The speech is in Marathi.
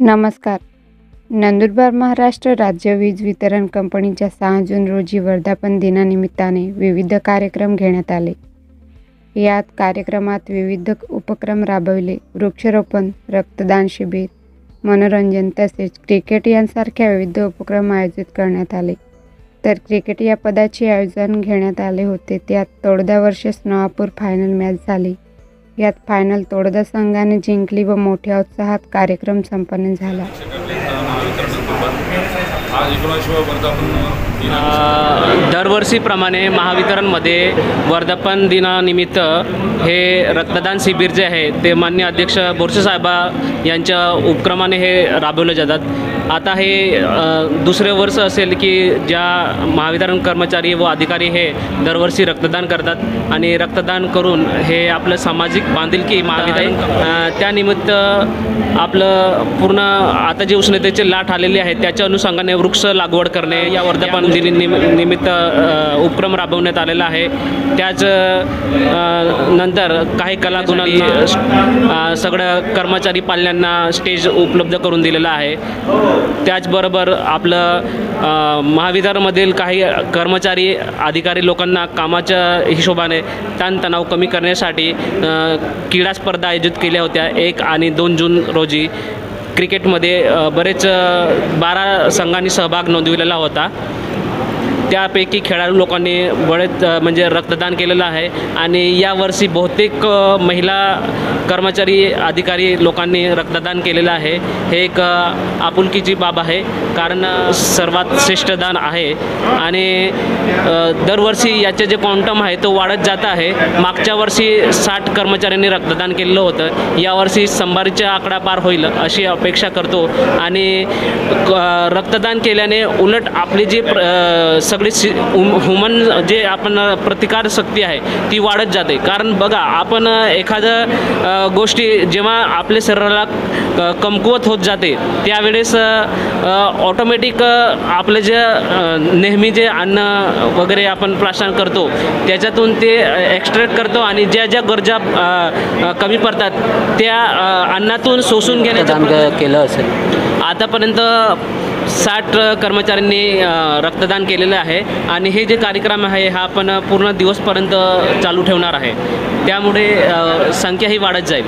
नमस्कार. नंदुरबार महाराष्ट्र राज्य वीज वितरण कंपनीच्या 6 जून रोजी वर्धापन दिनानिमित्ताने विविध कार्यक्रम घेण्यात आले. यात कार्यक्रमात विविध उपक्रम राबविले. वृक्षारोपण, रक्तदान शिबिर, मनोरंजन तसेच क्रिकेट यांसारख्या विविध उपक्रम आयोजित करण्यात आले. तर क्रिकेट या पदाचे आयोजन घेण्यात आले होते. त्यात तोडदा वर्सेस नवापूर फायनल मॅच झाली. यात फायनल तोडदा संघाने जिंकली व मोठ्या उत्साहात कार्यक्रम संपन्न झाला. दरवर्षीप्रमाणे महावितरणमध्ये वर्धापन दिनानिमित्त हे रक्तदान शिबिर जे आहे ते माननीय अध्यक्ष बोरसे साहेबा यांच्या उपक्रमाने हे राबवले जातात. आता हे दुसरे वर्ष असेल की ज्या महावितरण कर्मचारी व अधिकारी हे दरवर्षी रक्तदान करतात आणि रक्तदान करून हे आपलं सामाजिक बांधिलकी महावितरण त्यानिमित्त आपलं पूर्ण आता जे उष्णतेचे लाट आलेले आहेत त्याच्या अनुषंगाने वृक्ष लागवड करणे या वर्धापन दिनानिमित्त उपक्रम राबवण्यात आलेला आहे. त्याच नंतर काही कलागुणांना सगळ्या कर्मचारी पाल्यांना स्टेज उपलब्ध करून दिलेला आहे. त्याचबरोबर आपलं महावितरणमधील काही कर्मचारी अधिकारी लोकांना कामाच्या हिशोबाने ताणतणाव कमी करण्यासाठी क्रीडा स्पर्धा आयोजित केल्या होत्या. 1 आणि 2 जून रोजी क्रिकेटमध्ये बरेच 12 संघांनी सहभाग नोंदविलेला होता. त्यापैकी खेळाडू लोकांनी बरेच म्हणजे रक्तदान केलेलं आहे आणि यावर्षी बहुतेक महिला कर्मचारी अधिकारी लोकांनी रक्तदान केलेलं आहे. हे एक आपुलकीची बाब आहे कारण सर्वात श्रेष्ठ दान आहे आणि दरवर्षी याचे जे क्वांटम आहे तो वाढत जात आहे. मागच्या वर्षी 60 कर्मचाऱ्यांनी रक्तदान केलेलं होतं. यावर्षी 100चा आकडा पार होईल अशी अपेक्षा करतो आणि रक्तदान केल्याने उलट आपली जी सगळी ह्युमन जे आपण प्रतिकार शक्ती आहे ती वाढत जाते. कारण बघा आपण एखाद्या गोष्टी जेव्हा आपल्या शरीराला कमकुवत होत जाते त्यावेळेस ऑटोमॅटिक आपलं जे नेहमी जे अन्न वगैरे आपण प्राशन करतो त्याच्यातून ते एक्स्ट्रॅक्ट करतो आणि ज्या ज्या गरजा कमी पडतात त्या अन्नातून शोषून घेण्याचं केलं असेल. आतापर्यंत 60 कर्मचाऱ्यांनी रक्तदान केलेलं आहे आणि हे जे कार्यक्रम आहे हा आपण पूर्ण दिवसपर्यंत चालू ठेवणार आहे. त्यामुळे संख्या ही वाढत जाईल.